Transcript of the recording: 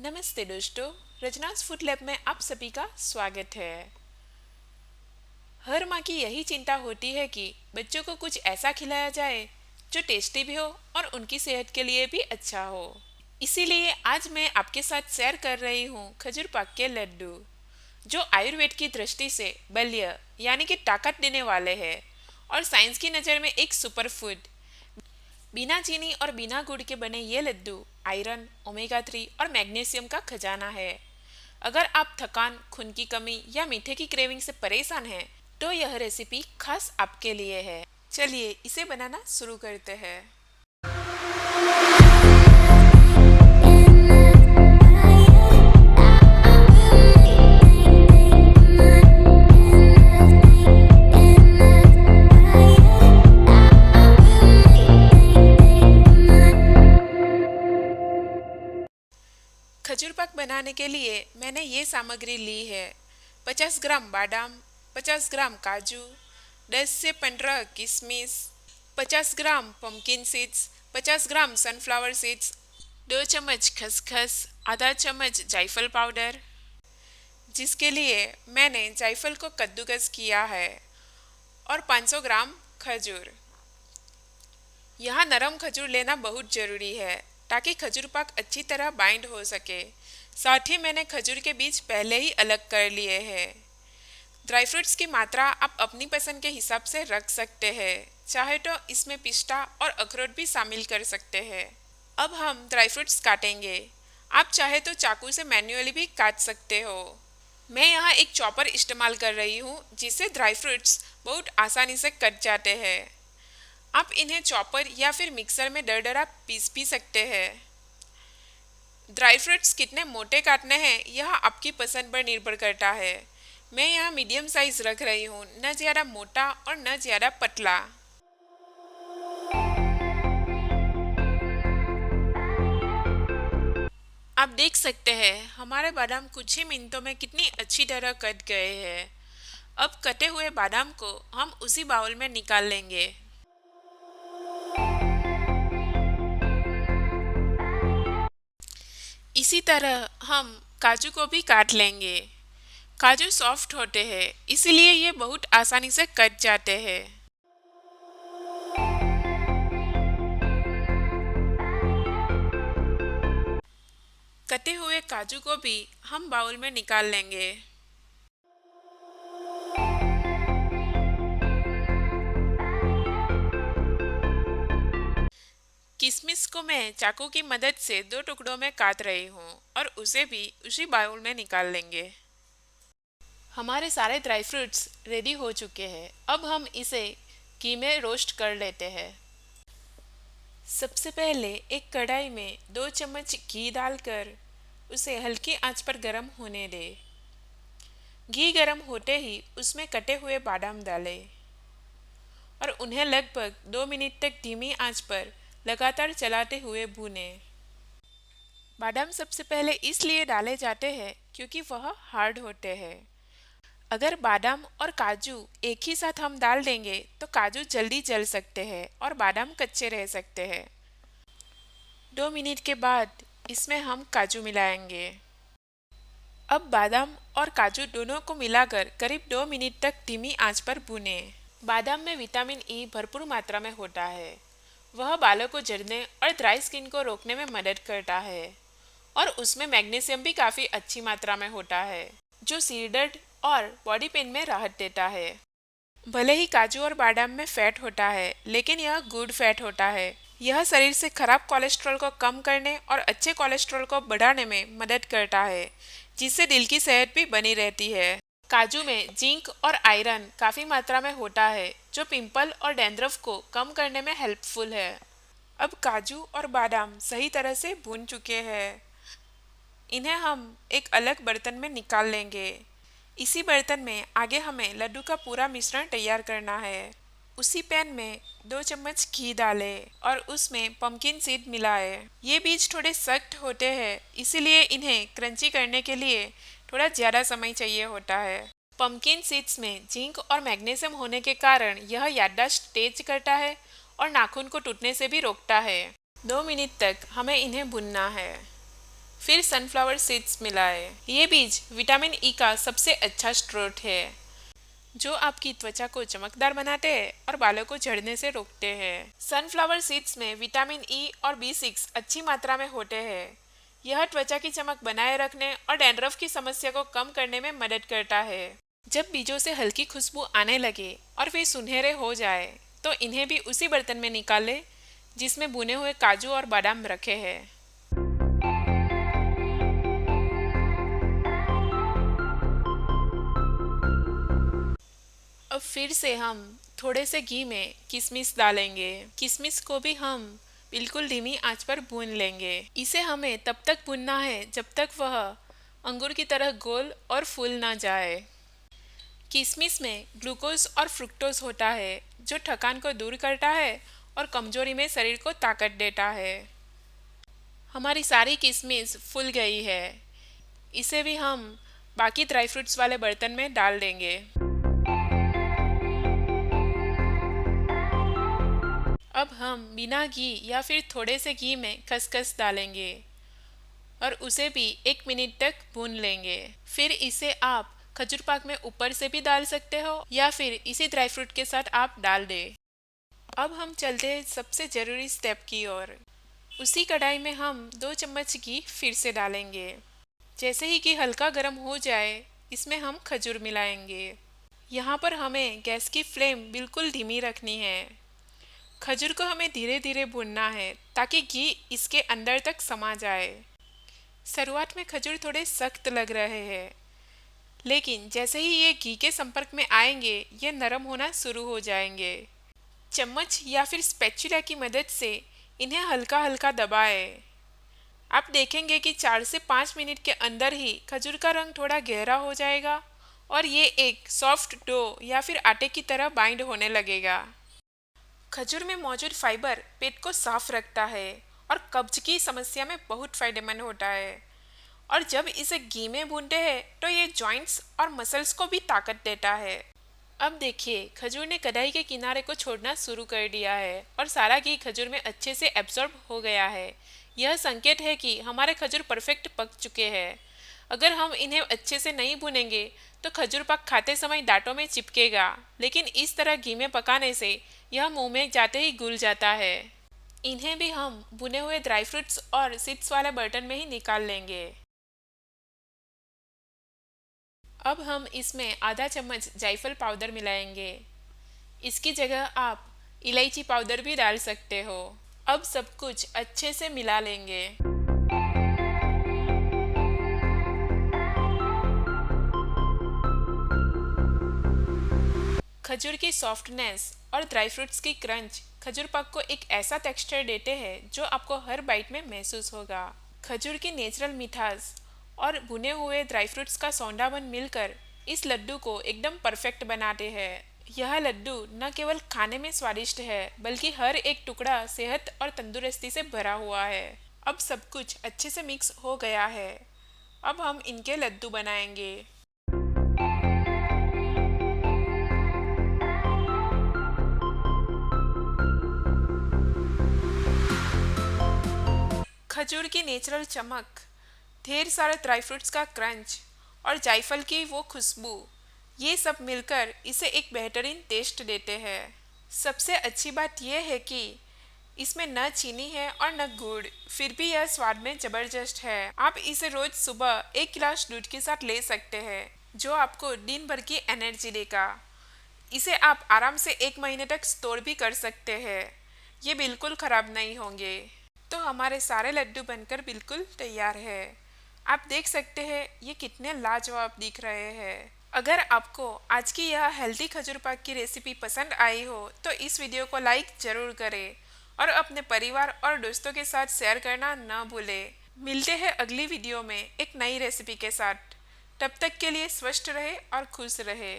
नमस्ते दोस्तों, रचनास food lab में आप सभी का स्वागत है। हर माँ की यही चिंता होती है कि बच्चों को कुछ ऐसा खिलाया जाए जो टेस्टी भी हो और उनकी सेहत के लिए भी अच्छा हो। इसीलिए आज मैं आपके साथ शेयर कर रही हूँ खजूर पाक के लड्डू, जो आयुर्वेद की दृष्टि से बल्य यानी कि ताकत देने वाले हैं और साइंस की नज़र में एक सुपर फूड। बिना चीनी और बिना गुड़ के बने ये लड्डू आयरन, ओमेगा 3 और मैग्नीशियम का खजाना है। अगर आप थकान, खून की कमी या मीठे की क्रेविंग से परेशान हैं, तो यह रेसिपी खास आपके लिए है। चलिए इसे बनाना शुरू करते हैं। खजूर पाक बनाने के लिए मैंने ये सामग्री ली है। 50 ग्राम बादाम, 50 ग्राम काजू, 10 से 15 किशमिश, 50 ग्राम पम्पकिन सीड्स, 50 ग्राम सनफ्लावर सीड्स, 2 चम्मच खसखस, आधा चम्मच जायफल पाउडर, जिसके लिए मैंने जायफल को कद्दूकस किया है, और 500 ग्राम खजूर। यहाँ नरम खजूर लेना बहुत ज़रूरी है ताकि खजूर पाक अच्छी तरह बाइंड हो सके। साथ ही मैंने खजूर के बीज पहले ही अलग कर लिए हैं। ड्राई फ्रूट्स की मात्रा आप अपनी पसंद के हिसाब से रख सकते हैं। चाहे तो इसमें पिस्ता और अखरोट भी शामिल कर सकते हैं। अब हम ड्राई फ्रूट्स काटेंगे। आप चाहे तो चाकू से मैन्युअली भी काट सकते हो। मैं यहाँ एक चॉपर इस्तेमाल कर रही हूँ, जिससे ड्राई फ्रूट्स बहुत आसानी से कट जाते हैं। आप इन्हें चॉपर या फिर मिक्सर में दरदरा पीस भी सकते हैं। ड्राई फ्रूट्स कितने मोटे काटने हैं यह आपकी पसंद पर निर्भर करता है। मैं यहाँ मीडियम साइज रख रही हूँ, न ज़्यादा मोटा और न ज़्यादा पतला। आप देख सकते हैं हमारे बादाम कुछ ही मिनटों में कितनी अच्छी तरह कट गए हैं। अब कटे हुए बादाम को हम उसी बाउल में निकाल लेंगे। इसी तरह हम काजू को भी काट लेंगे। काजू सॉफ्ट होते हैं, इसलिए ये बहुत आसानी से कट जाते हैं। कटे हुए काजू को भी हम बाउल में निकाल लेंगे। किशमिश को मैं चाकू की मदद से 2 टुकड़ों में काट रही हूँ और उसे भी उसी बाउल में निकाल लेंगे। हमारे सारे ड्राई फ्रूट्स रेडी हो चुके हैं। अब हम इसे घी में रोस्ट कर लेते हैं। सबसे पहले एक कढ़ाई में 2 चम्मच घी डालकर उसे हल्की आंच पर गर्म होने दें। घी गर्म होते ही उसमें कटे हुए बादाम डालें और उन्हें लगभग 2 मिनट तक धीमी आंच पर लगातार चलाते हुए भूनें। बादाम सबसे पहले इसलिए डाले जाते हैं क्योंकि वह हार्ड होते हैं। अगर बादाम और काजू एक ही साथ हम डाल देंगे तो काजू जल्दी जल सकते हैं और बादाम कच्चे रह सकते हैं। 2 मिनट के बाद इसमें हम काजू मिलाएंगे। अब बादाम और काजू दोनों को मिलाकर करीब 2 मिनट तक धीमी आंच पर भूनें। बादाम में विटामिन ई भरपूर मात्रा में होता है। वह बालों को झड़ने और ड्राई स्किन को रोकने में मदद करता है, और उसमें मैग्नीशियम भी काफ़ी अच्छी मात्रा में होता है, जो सिर दर्द और बॉडी पेन में राहत देता है। भले ही काजू और बादाम में फैट होता है, लेकिन यह गुड फैट होता है। यह शरीर से खराब कोलेस्ट्रॉल को कम करने और अच्छे कोलेस्ट्रॉल को बढ़ाने में मदद करता है, जिससे दिल की सेहत भी बनी रहती है। काजू में जिंक और आयरन काफ़ी मात्रा में होता है, जो पिंपल और डैंड्रफ को कम करने में हेल्पफुल है। अब काजू और बादाम सही तरह से भून चुके हैं। इन्हें हम एक अलग बर्तन में निकाल लेंगे। इसी बर्तन में आगे हमें लड्डू का पूरा मिश्रण तैयार करना है। उसी पैन में 2 चम्मच घी डालें और उसमें पम्पकिन सीड मिलाएं। ये बीज थोड़े सख्त होते हैं, इसीलिए इन्हें क्रंची करने के लिए थोड़ा ज़्यादा समय चाहिए होता है। पम्पकिन सीड्स में जिंक और मैग्नीशियम होने के कारण यह याददाश्त तेज करता है और नाखून को टूटने से भी रोकता है। 2 मिनट तक हमें इन्हें भूनना है। फिर सनफ्लावर सीड्स मिलाएं। ये बीज विटामिन ई का सबसे अच्छा स्रोत है, जो आपकी त्वचा को चमकदार बनाते हैं और बालों को झड़ने से रोकते हैं। सनफ्लावर सीड्स में विटामिन ई और B6 अच्छी मात्रा में होते हैं। यह त्वचा की चमक बनाए रखने और डैंड्रफ की समस्या को कम करने में मदद करता है। जब बीजों से हल्की खुशबू आने लगे और वे सुनहरे हो जाए, तो इन्हें भी उसी बर्तन में निकाल लें जिसमें भुने हुए काजू और बादाम रखे हैं। अब फिर से हम थोड़े से घी में किशमिश डालेंगे। किशमिश को भी हम बिल्कुल धीमी आंच पर भून लेंगे। इसे हमें तब तक भूनना है जब तक वह अंगूर की तरह गोल और फूल ना जाए। किशमिश में ग्लूकोज और फ्रुक्टोज होता है, जो थकान को दूर करता है और कमजोरी में शरीर को ताकत देता है। हमारी सारी किशमिश फूल गई है। इसे भी हम बाकी ड्राई फ्रूट्स वाले बर्तन में डाल देंगे। अब हम बिना घी या फिर थोड़े से घी में खसखस डालेंगे और उसे भी 1 मिनट तक भून लेंगे। फिर इसे आप खजूर पाक में ऊपर से भी डाल सकते हो या फिर इसी ड्राई फ्रूट के साथ आप डाल दें। अब हम चलते हैं सबसे ज़रूरी स्टेप की ओर। उसी कढ़ाई में हम 2 चम्मच घी फिर से डालेंगे। जैसे ही घी हल्का गर्म हो जाए, इसमें हम खजूर मिलाएंगे। यहाँ पर हमें गैस की फ्लेम बिल्कुल धीमी रखनी है। खजूर को हमें धीरे धीरे भूनना है ताकि घी इसके अंदर तक समा जाए। शुरुआत में खजूर थोड़े सख्त लग रहे हैं, लेकिन जैसे ही ये घी के संपर्क में आएंगे, ये नरम होना शुरू हो जाएंगे। चम्मच या फिर स्पैचुला की मदद से इन्हें हल्का हल्का दबाएं। आप देखेंगे कि 4 से 5 मिनट के अंदर ही खजूर का रंग थोड़ा गहरा हो जाएगा और ये एक सॉफ्ट डो या फिर आटे की तरह बाइंड होने लगेगा। खजूर में मौजूद फाइबर पेट को साफ रखता है और कब्ज की समस्या में बहुत फायदेमंद होता है। और जब इसे घी में भूनते हैं तो ये जॉइंट्स और मसल्स को भी ताकत देता है। अब देखिए, खजूर ने कढ़ाई के किनारे को छोड़ना शुरू कर दिया है और सारा घी खजूर में अच्छे से एब्जॉर्ब हो गया है। यह संकेत है कि हमारे खजूर परफेक्ट पक चुके हैं। अगर हम इन्हें अच्छे से नहीं भूनेंगे तो खजूर पाक खाते समय दांतों में चिपकेगा, लेकिन इस तरह घी में पकाने से यह मुंह में जाते ही घुल जाता है। इन्हें भी हम भुने हुए ड्राई फ्रूट्स और सीड्स वाले बर्तन में ही निकाल लेंगे। अब हम इसमें आधा चम्मच जायफल पाउडर मिलाएंगे। इसकी जगह आप इलायची पाउडर भी डाल सकते हो। अब सब कुछ अच्छे से मिला लेंगे। खजूर की सॉफ्टनेस और ड्राई फ्रूट्स की क्रंच खजूर पाक को एक ऐसा टेक्सचर देते हैं जो आपको हर बाइट में महसूस होगा। खजूर की नेचुरल मिठास और भुने हुए ड्राई फ्रूट्स का सौंधापन मिलकर इस लड्डू को एकदम परफेक्ट बनाते हैं। यह लड्डू न केवल खाने में स्वादिष्ट है, बल्कि हर एक टुकड़ा सेहत और तंदुरुस्ती से भरा हुआ है। अब सब कुछ अच्छे से मिक्स हो गया है। अब हम इनके लड्डू बनाएंगे। खजूर की नेचुरल चमक, ढेर सारे ड्राई फ्रूट्स का क्रंच और जायफल की वो खुशबू, ये सब मिलकर इसे एक बेहतरीन टेस्ट देते हैं। सबसे अच्छी बात यह है कि इसमें न चीनी है और न गुड़, फिर भी यह स्वाद में जबरदस्त है। आप इसे रोज सुबह 1 गिलास दूध के साथ ले सकते हैं, जो आपको दिन भर की एनर्जी देगा। इसे आप आराम से 1 महीने तक स्टोर भी कर सकते हैं। ये बिल्कुल खराब नहीं होंगे। तो हमारे सारे लड्डू बनकर बिल्कुल तैयार है। आप देख सकते हैं ये कितने लाजवाब दिख रहे हैं। अगर आपको आज की यह हेल्दी खजूर पाक की रेसिपी पसंद आई हो तो इस वीडियो को लाइक जरूर करें और अपने परिवार और दोस्तों के साथ शेयर करना न भूलें। मिलते हैं अगली वीडियो में एक नई रेसिपी के साथ। तब तक के लिए स्वस्थ रहे और खुश रहे।